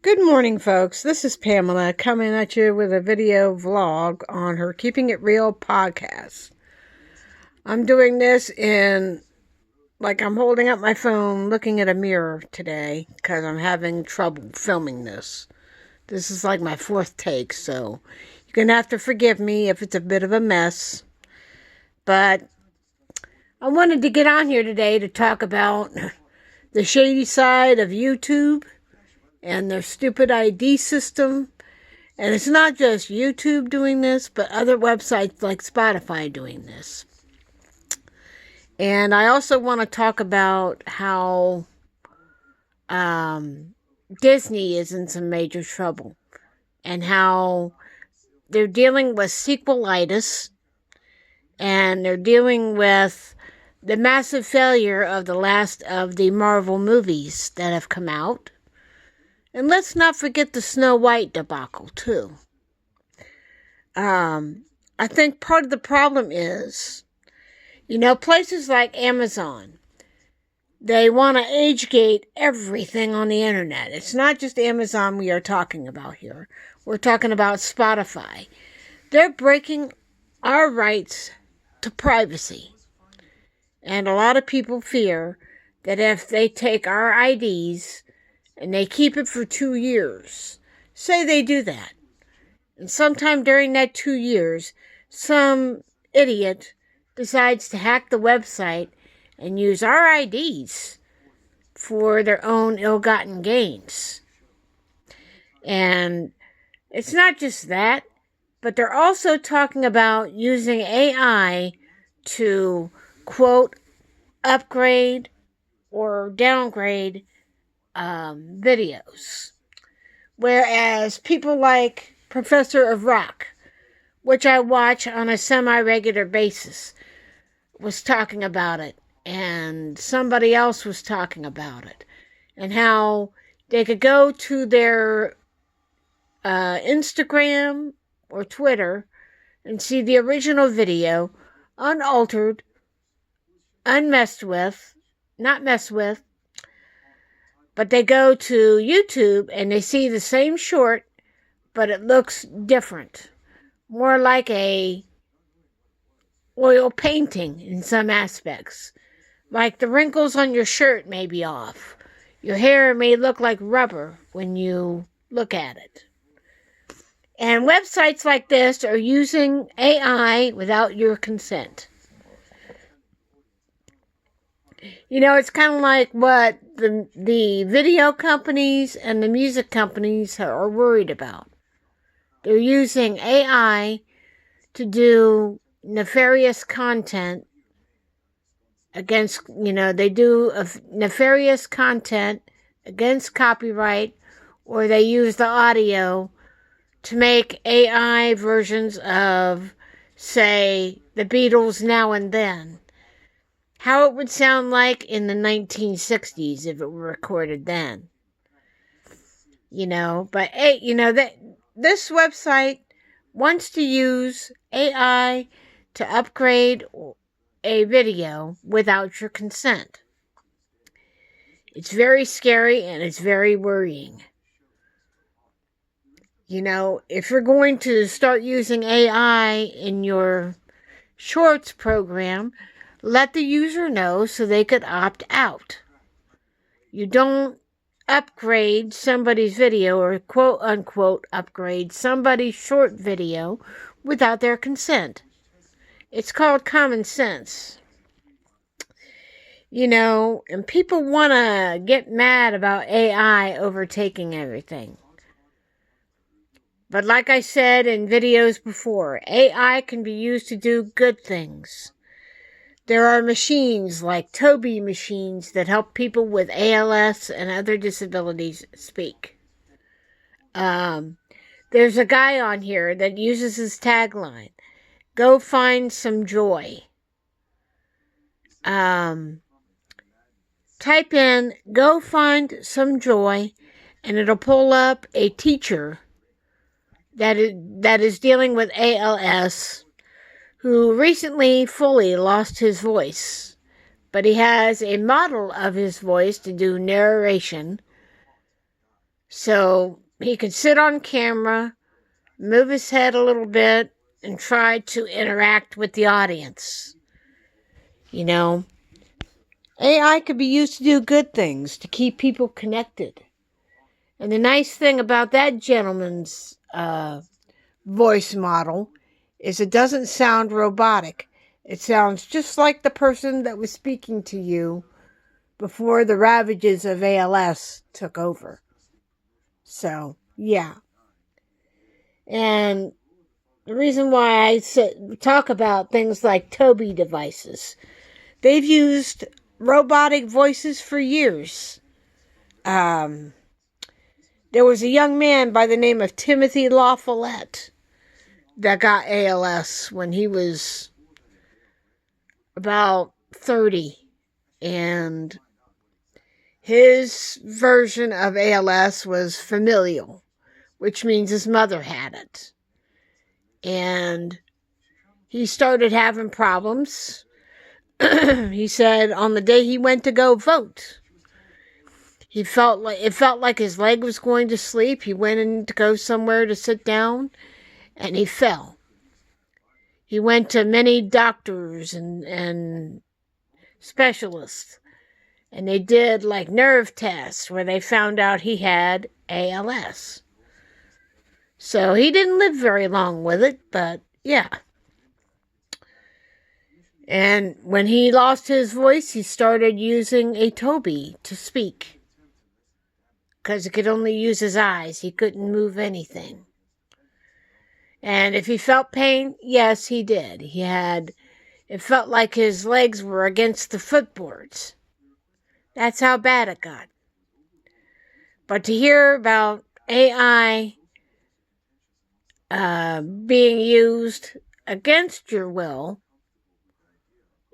Good morning, folks. This is Pamela coming at you with a video vlog on her Keeping It Real podcast. I'm doing this like I'm holding up my phone looking at a mirror today because I'm having trouble filming this. This is like my fourth take, so you're going to have to forgive me if it's a bit of a mess. But I wanted to get on here today to talk about the shady side of YouTube and their stupid ID system. And it's not just YouTube doing this, but other websites like Spotify doing this. And I also want to talk about how Disney is in some major trouble and how they're dealing with sequelitis and they're dealing with the massive failure of the last of the Marvel movies that have come out. And let's not forget the Snow White debacle, too. I think part of the problem is, places like Amazon, they want to age-gate everything on the internet. It's not just Amazon we are talking about here. We're talking about Spotify. They're breaking our rights to privacy. And a lot of people fear that if they take our IDs and they keep it for 2 years, say they do that, and sometime during that 2 years, some idiot decides to hack the website and use our IDs for their own ill-gotten gains. And it's not just that, but they're also talking about using AI to, quote, upgrade or downgrade videos. Whereas people like Professor of Rock, which I watch on a semi-regular basis, was talking about it. And somebody else was talking about it. And how they could go to their Instagram or Twitter and see the original video, unaltered, unmessed with, not messed with, but they go to YouTube and they see the same short, but it looks different. More like a oil painting in some aspects. Like the wrinkles on your shirt may be off. Your hair may look like rubber when you look at it. And websites like this are using AI without your consent. It's kind of like what the video companies and the music companies are worried about. They're using AI to do nefarious content against, they do nefarious content against copyright, or they use the audio to make AI versions of, say, the Beatles Now and Then. How it would sound like in the 1960s if it were recorded then. But that this website wants to use AI to upgrade a video without your consent. It's very scary and it's very worrying. If you're going to start using AI in your Shorts program, let the user know so they could opt out. You don't upgrade somebody's video or quote unquote upgrade somebody's short video without their consent. It's called common sense. And people want to get mad about AI overtaking everything. But like I said in videos before, AI can be used to do good things. There are machines like Toby machines that help people with ALS and other disabilities speak. There's a guy on here that uses his tagline, "Go find some joy." Type in, "Go find some joy," and it'll pull up a teacher that is dealing with ALS, who recently fully lost his voice. But he has a model of his voice to do narration So he could sit on camera, move his head a little bit, and try to interact with the audience. You know, AI could be used to do good things, to keep people connected. And the nice thing about that gentleman's voice model is it doesn't sound robotic. It sounds just like the person that was speaking to you before the ravages of ALS took over. So, yeah. And the reason why I talk about things like Toby devices, they've used robotic voices for years. There was a young man by the name of Timothy LaFollette that got ALS when he was about 30. And his version of ALS was familial, which means his mother had it. And he started having problems. He said on the day he went to go vote, it felt like his leg was going to sleep. He went in to go somewhere to sit down, and he fell. He went to many doctors and specialists, and they did like nerve tests where they found out he had ALS. So he didn't live very long with it, but yeah. And when he lost his voice, he started using a Toby to speak, because he could only use his eyes. He couldn't move anything. And if he felt pain, yes, he did. It felt like his legs were against the footboards. That's how bad it got. But to hear about AI being used against your will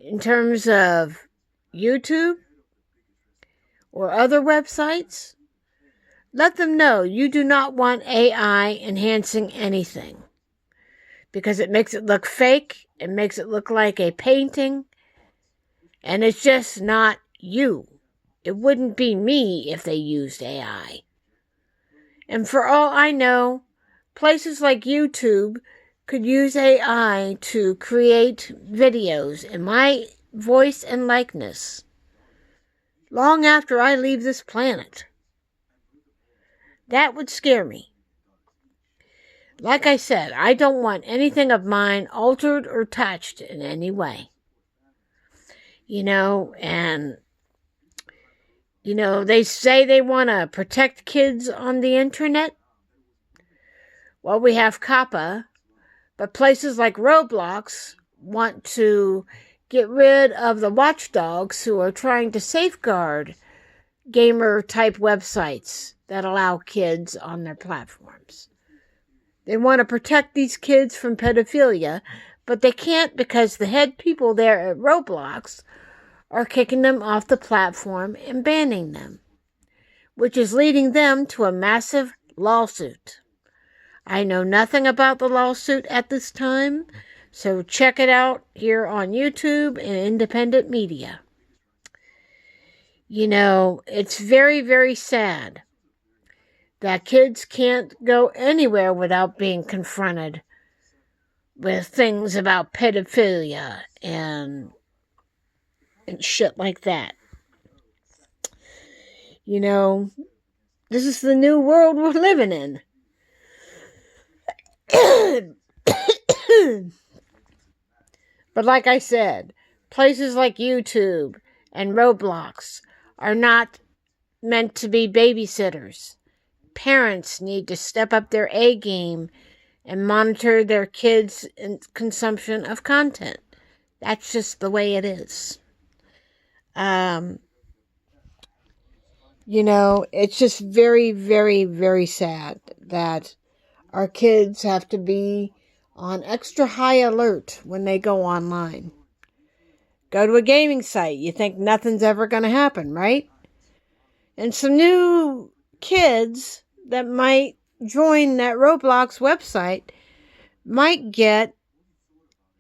in terms of YouTube or other websites, let them know you do not want AI enhancing anything, because it makes it look fake, it makes it look like a painting, and it's just not you. It wouldn't be me if they used AI. And for all I know, places like YouTube could use AI to create videos in my voice and likeness long after I leave this planet. That would scare me. Like I said, I don't want anything of mine altered or touched in any way. And they say they want to protect kids on the internet. Well, we have COPPA, but places like Roblox want to get rid of the watchdogs who are trying to safeguard gamer-type websites that allow kids on their platforms. They want to protect these kids from pedophilia, but they can't because the head people there at Roblox are kicking them off the platform and banning them, which is leading them to a massive lawsuit. I know nothing about the lawsuit at this time, so check it out here on YouTube and independent media. It's very, very sad that kids can't go anywhere without being confronted with things about pedophilia and shit like that. This is the new world we're living in. But like I said, places like YouTube and Roblox are not meant to be babysitters. Parents need to step up their A game and monitor their kids' consumption of content. That's just the way it is. It's just very, very, very sad that our kids have to be on extra high alert when they go online. Go to a gaming site, you think nothing's ever going to happen, right? And some new kids that might join that Roblox website might get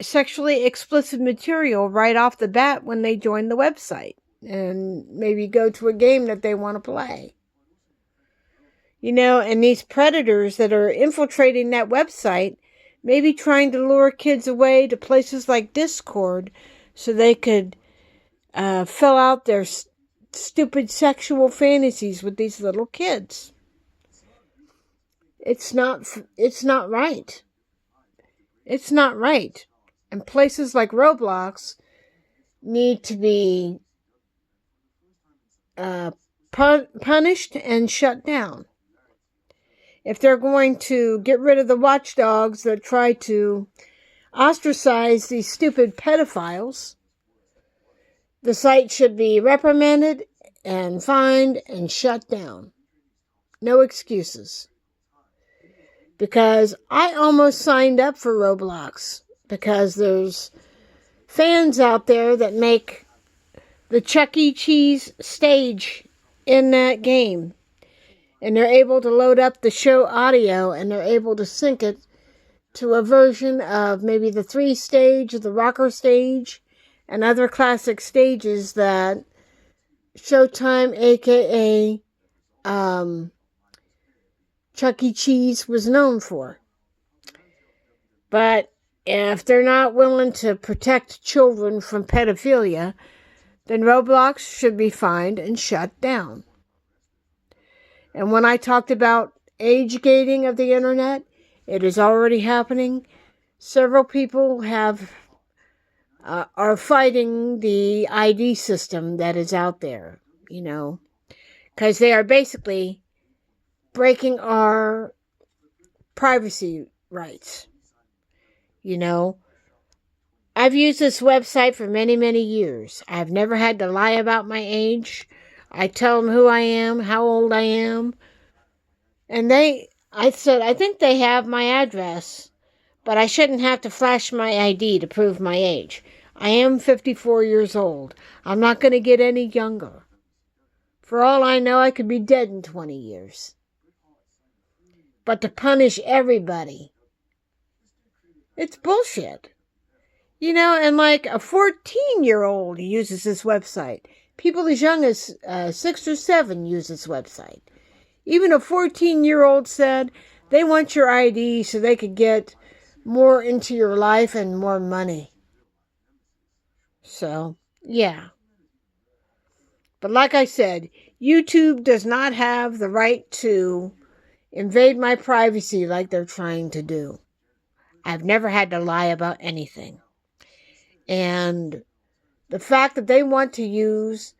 sexually explicit material right off the bat when they join the website and maybe go to a game that they want to play. And these predators that are infiltrating that website may be trying to lure kids away to places like Discord so they could fill out their stupid sexual fantasies with these little kids. It's not right. It's not right. And places like Roblox need to be punished and shut down. If they're going to get rid of the watchdogs that try to ostracize these stupid pedophiles, the site should be reprimanded and fined and shut down. No excuses. Because I almost signed up for Roblox because there's fans out there that make the Chuck E. Cheese stage in that game. And they're able to load up the show audio and they're able to sync it to a version of maybe the 3 stage, the rocker stage, and other classic stages that Showtime, aka Chuck E. Cheese, was known for. But if they're not willing to protect children from pedophilia, then Roblox should be fined and shut down. And when I talked about age gating of the internet, it is already happening. Several people are fighting the ID system that is out there, because they are basically breaking our privacy rights. I've used this website for many, many years. I've never had to lie about my age. I tell them who I am, how old I am. And I said, I think they have my address, but I shouldn't have to flash my ID to prove my age. I am 54 years old. I'm not going to get any younger. For all I know, I could be dead in 20 years. But to punish everybody, it's bullshit. And like a 14-year-old uses this website. People as young as 6 or 7 use this website. Even a 14-year-old said they want your ID so they could get more into your life and more money. So, yeah. But like I said, YouTube does not have the right to invade my privacy like they're trying to do. I've never had to lie about anything. And the fact that they want to use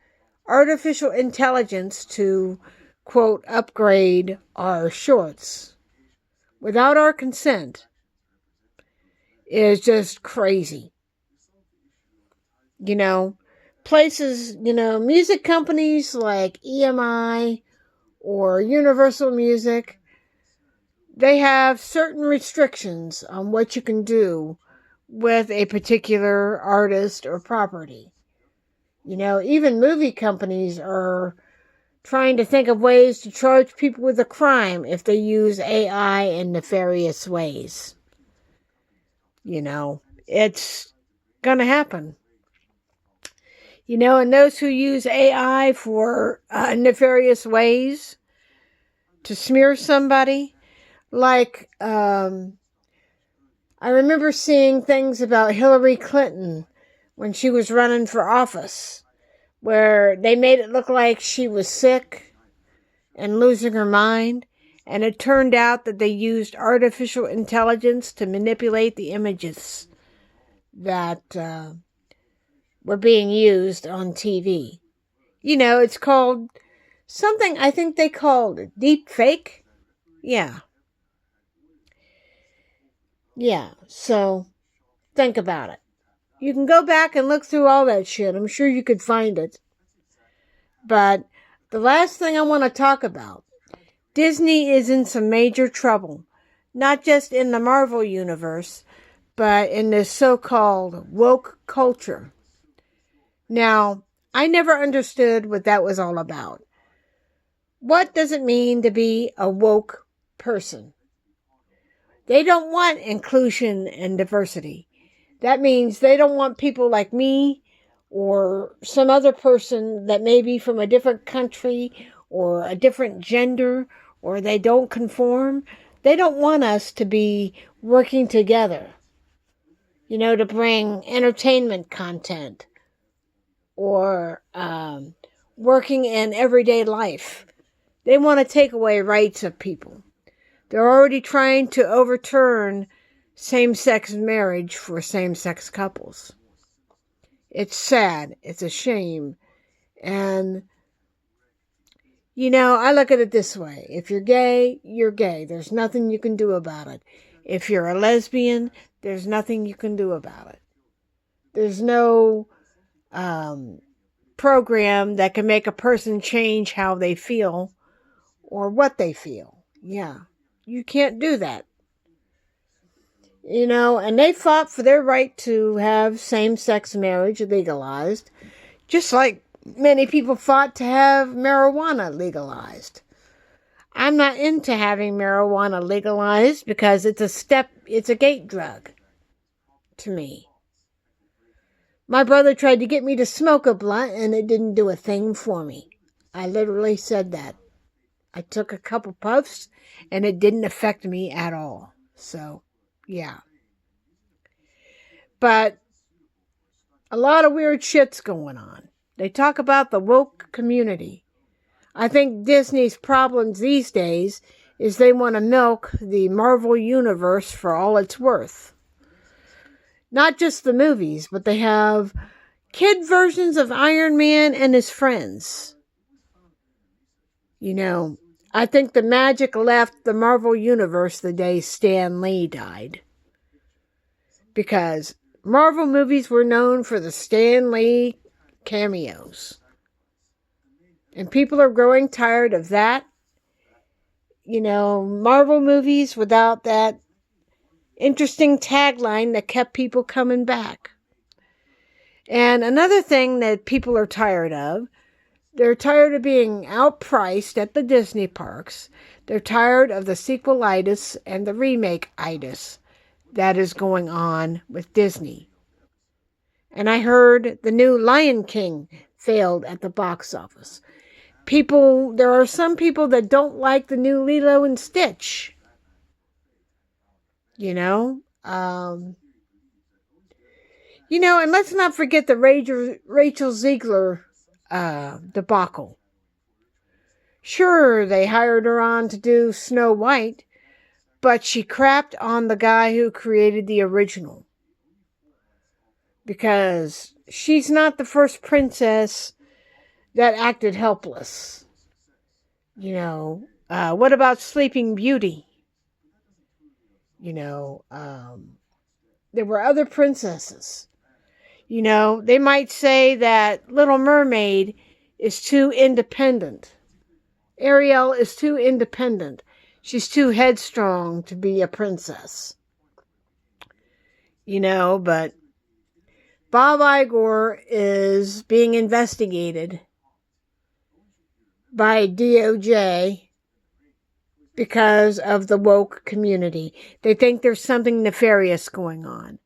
artificial intelligence to, quote, upgrade our shorts without our consent is just crazy. Places, music companies like EMI or Universal Music, they have certain restrictions on what you can do with a particular artist or property. Even movie companies are trying to think of ways to charge people with a crime if they use AI in nefarious ways. It's gonna happen. And those who use AI for nefarious ways to smear somebody, like, I remember seeing things about Hillary Clinton when she was running for office, where they made it look like she was sick and losing her mind, and it turned out that they used artificial intelligence to manipulate the images that were being used on TV. It's called something, I think they called it deep fake. Yeah, so think about it. You can go back and look through all that shit. I'm sure you could find it. But the last thing I want to talk about, Disney is in some major trouble. Not just in the Marvel universe, but in this so-called woke culture. Now, I never understood what that was all about. What does it mean to be a woke person? They don't want inclusion and diversity. That means they don't want people like me or some other person that may be from a different country or a different gender or they don't conform, they don't want us to be working together, to bring entertainment content or working in everyday life. They want to take away rights of people. They're already trying to overturn same-sex marriage for same-sex couples. It's sad. It's a shame. And, I look at it this way. If you're gay, you're gay. There's nothing you can do about it. If you're a lesbian, there's nothing you can do about it. There's no program that can make a person change how they feel or what they feel. Yeah, you can't do that. And they fought for their right to have same-sex marriage legalized, just like many people fought to have marijuana legalized. I'm not into having marijuana legalized because it's a gate drug to me. My brother tried to get me to smoke a blunt and it didn't do a thing for me. I literally said that. I took a couple puffs and it didn't affect me at all. So, yeah. But a lot of weird shit's going on. They talk about the woke community. I think Disney's problems these days is they want to milk the Marvel Universe for all it's worth. Not just the movies, but they have kid versions of Iron Man and his friends. I think the magic left the Marvel Universe the day Stan Lee died. Because Marvel movies were known for the Stan Lee cameos. And people are growing tired of that. Marvel movies without that interesting tagline that kept people coming back. And another thing that people are tired of, they're tired of being outpriced at the Disney parks. They're tired of the sequelitis and the remake-itis that is going on with Disney. And I heard the new Lion King failed at the box office. There are some people that don't like the new Lilo and Stitch. And let's not forget the Rachel Ziegler debacle. Sure, they hired her on to do Snow White, but she crapped on the guy who created the original. Because she's not the first princess that acted helpless. What about Sleeping Beauty? There were other princesses. They might say that Little Mermaid is too independent. Ariel is too independent. She's too headstrong to be a princess. But Bob Iger is being investigated by DOJ because of the woke community. They think there's something nefarious going on.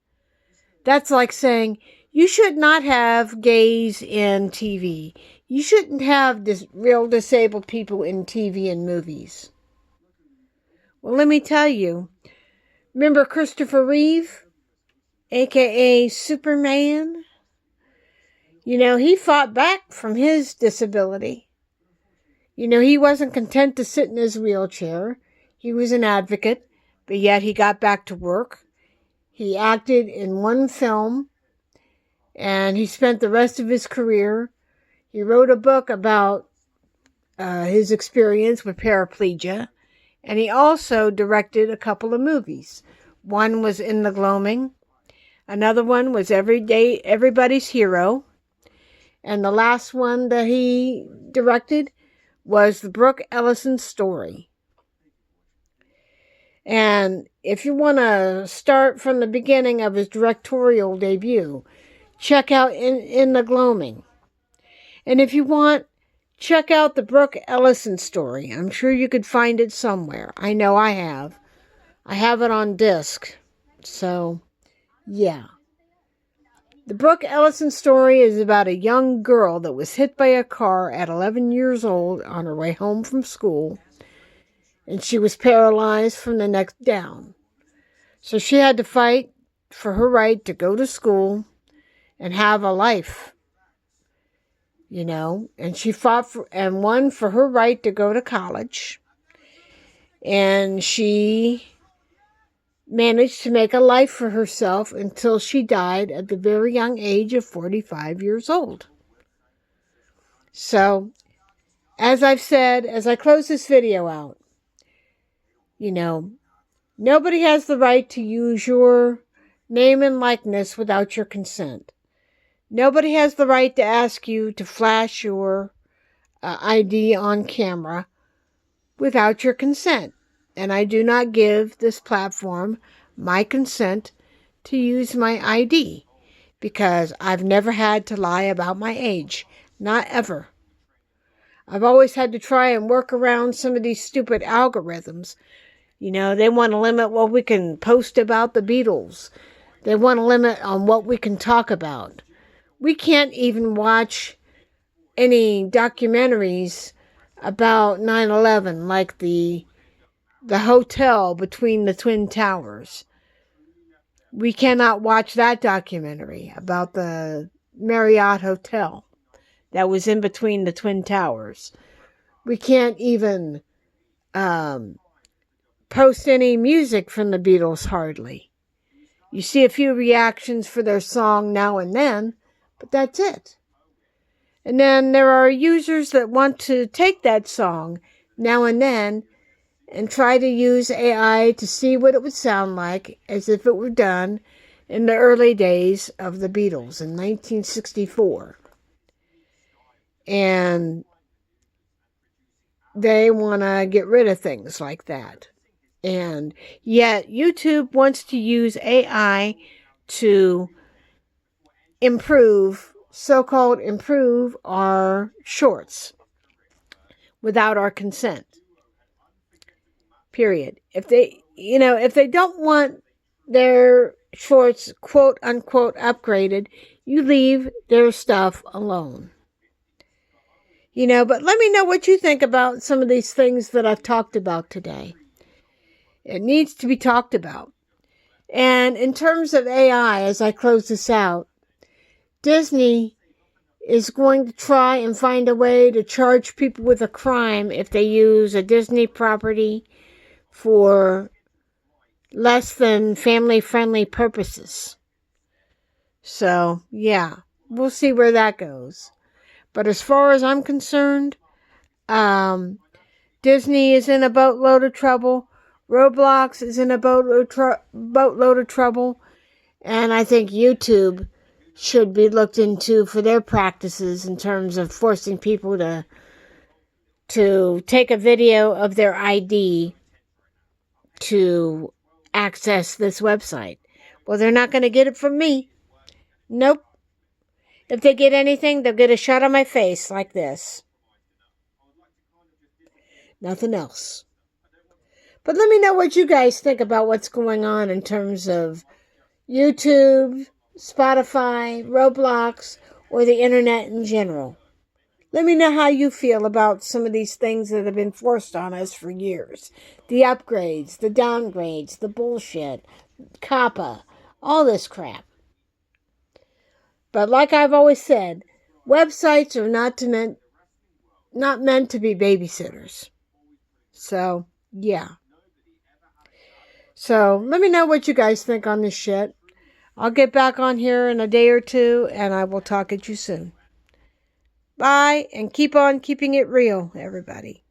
That's like saying, you should not have gays in TV. You shouldn't have real disabled people in TV and movies. Well, let me tell you. Remember Christopher Reeve, a.k.a. Superman? He fought back from his disability. He wasn't content to sit in his wheelchair. He was an advocate, but yet he got back to work. He acted in one film, and he spent the rest of his career. He wrote a book about his experience with paraplegia, and he also directed a couple of movies. One was In the Gloaming. Another one was Everybody's Hero. And the last one that he directed was the Brooke Ellison story. And if you want to start from the beginning of his directorial debut, check out In the Gloaming. And if you want, check out the Brooke Ellison story. I'm sure you could find it somewhere. I know I have. I have it on disc. So, yeah. The Brooke Ellison story is about a young girl that was hit by a car at 11 years old on her way home from school. and she was paralyzed from the neck down. So she had to fight for her right to go to school and have a life, and she fought and won for her right to go to college. And she managed to make a life for herself until she died at the very young age of 45 years old. So, as I've said, as I close this video out, nobody has the right to use your name and likeness without your consent. Nobody has the right to ask you to flash your ID on camera without your consent. And I do not give this platform my consent to use my ID because I've never had to lie about my age. Not ever. I've always had to try and work around some of these stupid algorithms. They want to limit what we can post about the Beatles. They want to limit on what we can talk about. We can't even watch any documentaries about 9/11, like the hotel between the Twin Towers. We cannot watch that documentary about the Marriott Hotel that was in between the Twin Towers. We can't even post any music from the Beatles, hardly. You see a few reactions for their song now and then, but that's it. And then there are users that want to take that song now and then and try to use AI to see what it would sound like as if it were done in the early days of the Beatles in 1964. And they want to get rid of things like that. And yet YouTube wants to use AI to so-called improve our shorts without our consent. Period. If they don't want their shorts quote unquote upgraded, you leave their stuff alone. But let me know what you think about some of these things that I've talked about today. It needs to be talked about. And in terms of AI, as I close this out, Disney is going to try and find a way to charge people with a crime if they use a Disney property for less than family-friendly purposes. So, yeah, we'll see where that goes. But as far as I'm concerned, Disney is in a boatload of trouble. Roblox is in a boatload of trouble. And I think YouTube should be looked into for their practices in terms of forcing people to take a video of their ID to access this website. Well, they're not going to get it from me. Nope. If they get anything, they'll get a shot on my face like this. Nothing else. But let me know what you guys think about what's going on in terms of YouTube, Spotify, Roblox, or the internet in general. Let me know how you feel about some of these things that have been forced on us for years. The upgrades, the downgrades, the bullshit, COPPA, all this crap. But like I've always said, websites are not meant to be babysitters. So, yeah. So, let me know what you guys think on this shit. I'll get back on here in a day or two, and I will talk at you soon. Bye, and keep on keeping it real, everybody.